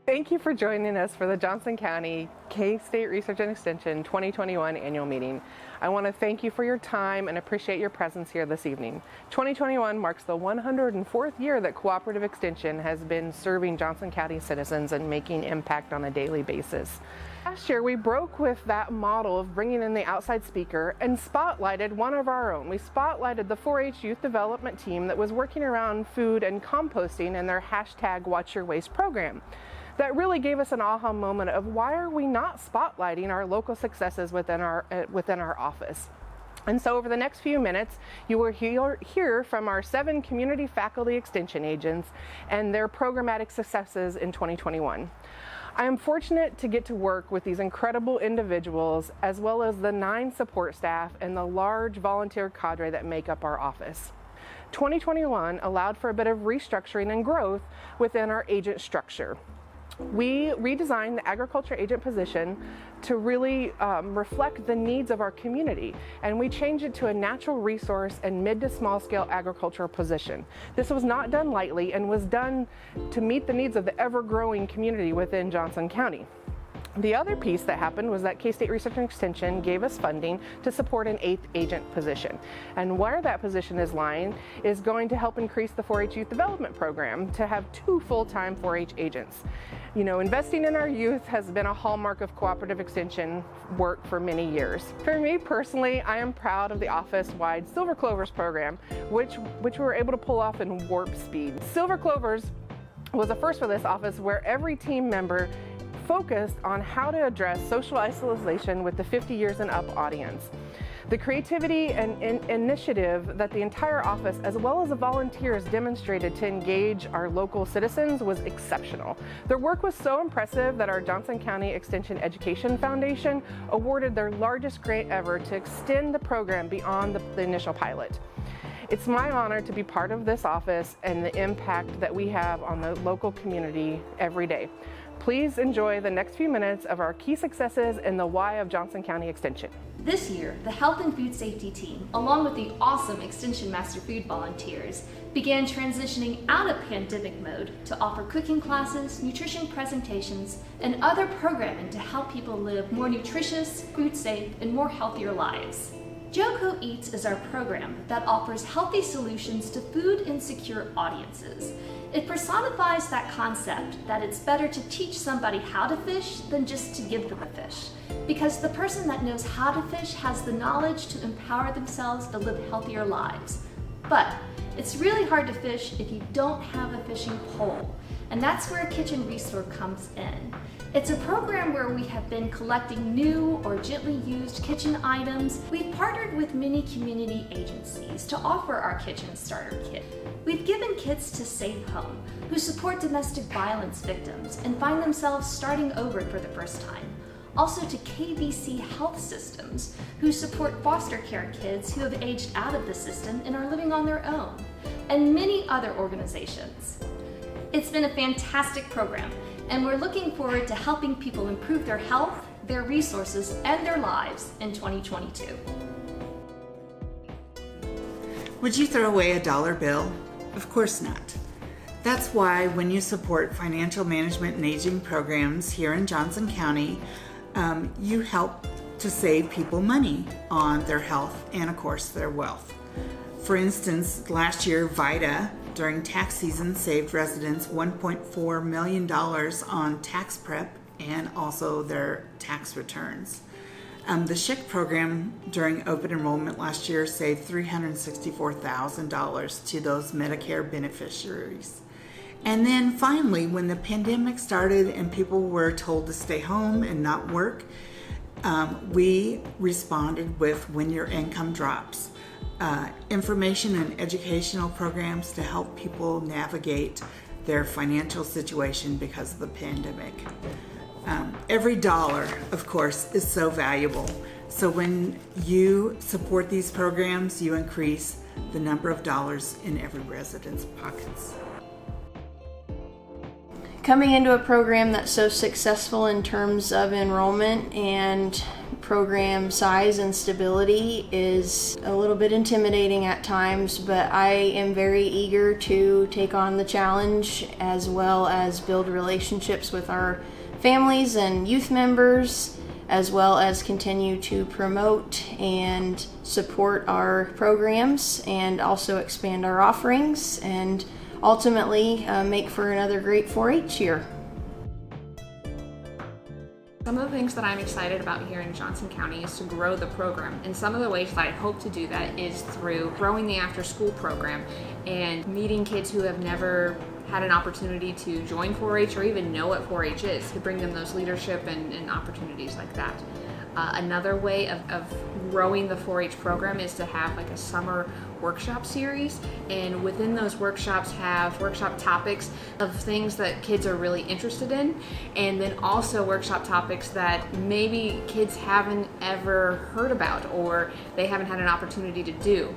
Thank you for joining us for the Johnson County K-State Research and Extension 2021 annual meeting. I want to thank you for your time and appreciate your presence here this evening. 2021 marks the 104th year that Cooperative Extension has been serving Johnson County citizens and making impact on a daily basis. Last year, we broke with that model of bringing in the outside speaker and spotlighted one of our own. We spotlighted the 4-H youth development team that was working around food and composting in their hashtag Watch Your Waste program. That really gave us an aha moment of why are we not spotlighting our local successes within our office. And so over the next few minutes, you will hear from our 7 community faculty extension agents and their programmatic successes in 2021. I am fortunate to get to work with these incredible individuals, as well as the 9 support staff and the large volunteer cadre that make up our office. 2021 allowed for a bit of restructuring and growth within our agent structure. We redesigned the agriculture agent position to really reflect the needs of our community, and we changed it to a natural resource and mid to small scale agricultural position. This was not done lightly and was done to meet the needs of the ever-growing community within Johnson County. The other piece that happened was that K-State Research and Extension gave us funding to support an 8th agent position. And where that position is lying is going to help increase the 4-H youth development program to have 2 full-time 4-H agents. You know, investing in our youth has been a hallmark of Cooperative Extension work for many years. For me personally, I am proud of the office-wide Silver Clovers program, which we were able to pull off in warp speed. Silver Clovers was a first for this office where every team member focused on how to address social isolation with the 50 years and up audience. The creativity and initiative that the entire office, as well as the volunteers, demonstrated to engage our local citizens was exceptional. Their work was so impressive that our Johnson County Extension Education Foundation awarded their largest grant ever to extend the program beyond the initial pilot. It's my honor to be part of this office and the impact that we have on the local community every day. Please enjoy the next few minutes of our key successes and the why of Johnson County Extension. This year, the Health and Food Safety team, along with the awesome Extension Master Food volunteers, began transitioning out of pandemic mode to offer cooking classes, nutrition presentations, and other programming to help people live more nutritious, food safe, and more healthier lives. JoCo Eats is our program that offers healthy solutions to food insecure audiences. It personifies that concept that it's better to teach somebody how to fish than just to give them a fish. Because the person that knows how to fish has the knowledge to empower themselves to live healthier lives. But it's really hard to fish if you don't have a fishing pole. And that's where Kitchen Resource comes in. It's a program where we have been collecting new or gently used kitchen items. We've partnered with many community agencies to offer our kitchen starter kit. We've given kits to Safe Home, who support domestic violence victims and find themselves starting over for the first time. Also to KVC Health Systems, who support foster care kids who have aged out of the system and are living on their own, and many other organizations. It's been a fantastic program, and we're looking forward to helping people improve their health, their resources, and their lives in 2022. Would you throw away a dollar bill? Of course not. That's why when you support financial management and aging programs here in Johnson County, you help to save people money on their health and, of course, their wealth. For instance, last year, VITA, during tax season, saved residents $1.4 million on tax prep and also their tax returns. The SHIC program during open enrollment last year saved $364,000 to those Medicare beneficiaries. And then finally, when the pandemic started and people were told to stay home and not work, we responded with When Your Income Drops. Information and educational programs to help people navigate their financial situation because of the pandemic. Every dollar, of course, is so valuable. So when you support these programs, you increase the number of dollars in every resident's pockets. Coming into a program that's so successful in terms of enrollment and program size and stability is a little bit intimidating at times, but I am very eager to take on the challenge as well as build relationships with our families and youth members, as well as continue to promote and support our programs and also expand our offerings and ultimately make for another great 4-H year. Some of the things that I'm excited about here in Johnson County is to grow the program, and some of the ways that I hope to do that is through growing the after-school program and meeting kids who have never had an opportunity to join 4-H or even know what 4-H is, to bring them those leadership and opportunities like that. Another way of growing the 4-H program is to have like a summer workshop series, and within those workshops have workshop topics of things that kids are really interested in, and then also workshop topics that maybe kids haven't ever heard about or they haven't had an opportunity to do.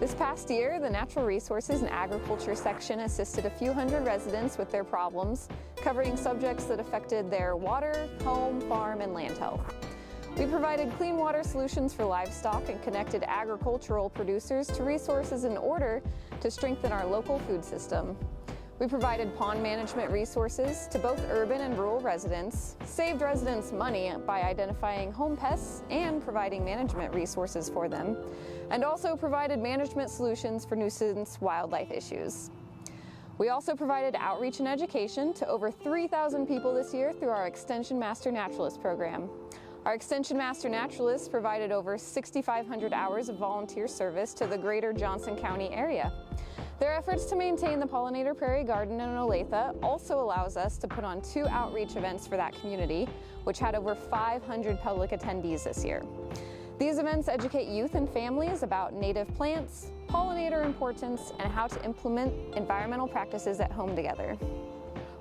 This past year, the Natural Resources and Agriculture section assisted a few hundred residents with their problems, covering subjects that affected their water, home, farm, and land health. We provided clean water solutions for livestock and connected agricultural producers to resources in order to strengthen our local food system. We provided pond management resources to both urban and rural residents, saved residents money by identifying home pests and providing management resources for them, and also provided management solutions for nuisance wildlife issues. We also provided outreach and education to over 3,000 people this year through our Extension Master Naturalist program. Our Extension Master Naturalists provided over 6,500 hours of volunteer service to the greater Johnson County area. Their efforts to maintain the Pollinator Prairie Garden in Olathe also allows us to put on 2 outreach events for that community, which had over 500 public attendees this year. These events educate youth and families about native plants, pollinator importance, and how to implement environmental practices at home together.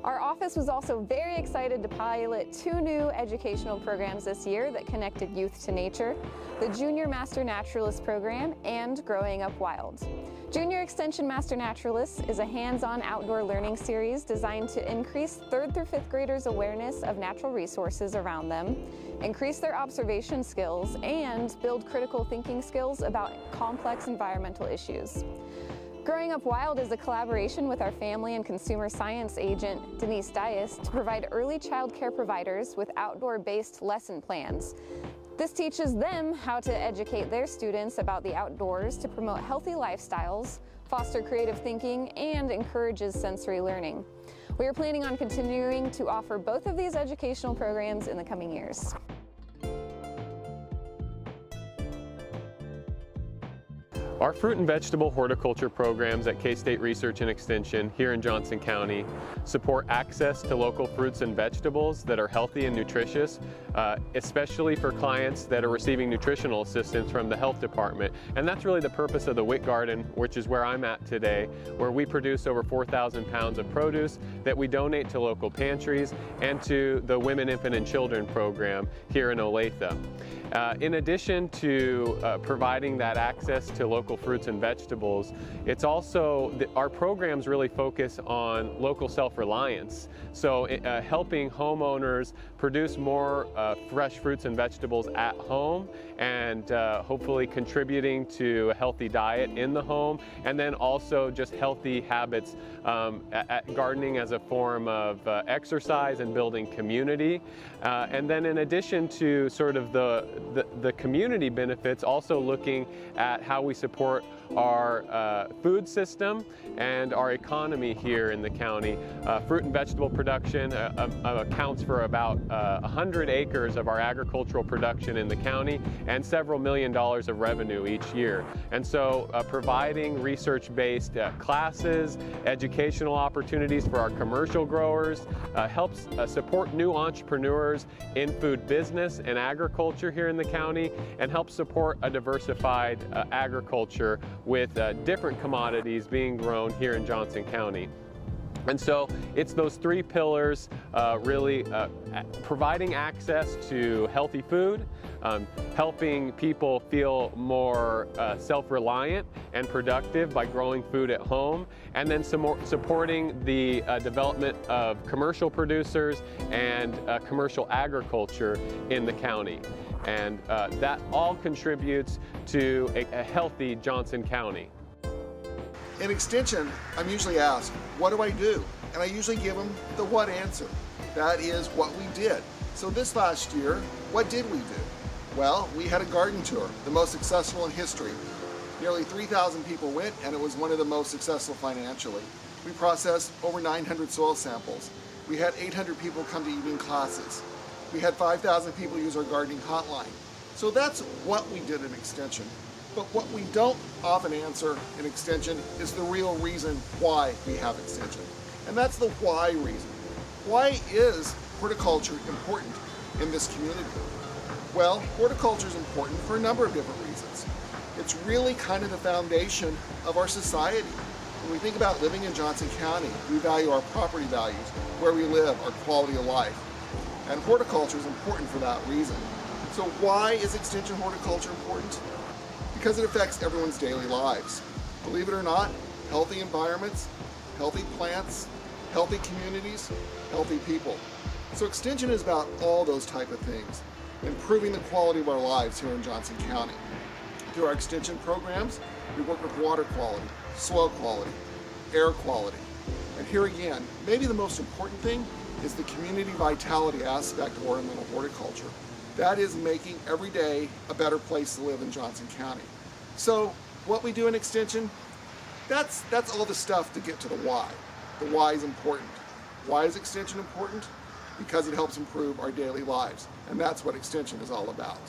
Our office was also very excited to pilot 2 new educational programs this year that connected youth to nature, the Junior Master Naturalist program and Growing Up Wild. Junior Extension Master Naturalists is a hands-on outdoor learning series designed to increase 3rd through 5th graders' awareness of natural resources around them, increase their observation skills, and build critical thinking skills about complex environmental issues. Growing Up Wild is a collaboration with our family and consumer science agent, Denise Dias, to provide early child care providers with outdoor-based lesson plans. This teaches them how to educate their students about the outdoors to promote healthy lifestyles, foster creative thinking, and encourages sensory learning. We are planning on continuing to offer both of these educational programs in the coming years. Our fruit and vegetable horticulture programs at K-State Research and Extension here in Johnson County support access to local fruits and vegetables that are healthy and nutritious, especially for clients that are receiving nutritional assistance from the health department. And that's really the purpose of the WIC Garden, which is where I'm at today, where we produce over 4,000 pounds of produce that we donate to local pantries and to the Women, Infant, and Children program here in Olathe. In addition to providing that access to local fruits and vegetables, it's also, our programs really focus on local self-reliance. So helping homeowners produce more fresh fruits and vegetables at home and hopefully contributing to a healthy diet in the home, and then also just healthy habits at gardening as a form of exercise and building community. And then in addition to sort of the community benefits, also looking at how we support our food system and our economy here in the county. Fruit and vegetable production accounts for about 100 acres of our agricultural production in the county and several $1 million of revenue each year. And so providing research-based classes, educational opportunities for our commercial growers, helps support new entrepreneurs in food business and agriculture here in the county, and helps support a diversified agriculture with different commodities being grown here in Johnson County. And so it's those three pillars, really providing access to healthy food, helping people feel more self-reliant and productive by growing food at home, and then supporting the development of commercial producers and commercial agriculture in the county. And that all contributes to a healthy Johnson County. In Extension, I'm usually asked, what do I do? And I usually give them the what answer. That is what we did. So this last year, what did we do? Well, we had a garden tour, the most successful in history. Nearly 3,000 people went, and it was one of the most successful financially. We processed over 900 soil samples. We had 800 people come to evening classes. We had 5,000 people use our gardening hotline. So that's what we did in Extension. But what we don't often answer in Extension is the real reason why we have Extension. And that's the why reason. Why is horticulture important in this community? Well, horticulture is important for a number of different reasons. It's really kind of the foundation of our society. When we think about living in Johnson County, we value our property values, where we live, our quality of life. And horticulture is important for that reason. So why is Extension horticulture important? Because it affects everyone's daily lives. Believe it or not, healthy environments, healthy plants, healthy communities, healthy people. So Extension is about all those type of things, improving the quality of our lives here in Johnson County. Through our Extension programs, we work with water quality, soil quality, air quality. And here again, maybe the most important thing is the community vitality aspect of ornamental horticulture. That is making every day a better place to live in Johnson County. So what we do in Extension, that's all the stuff to get to the why. The why is important. Why is Extension important? Because it helps improve our daily lives. And that's what Extension is all about.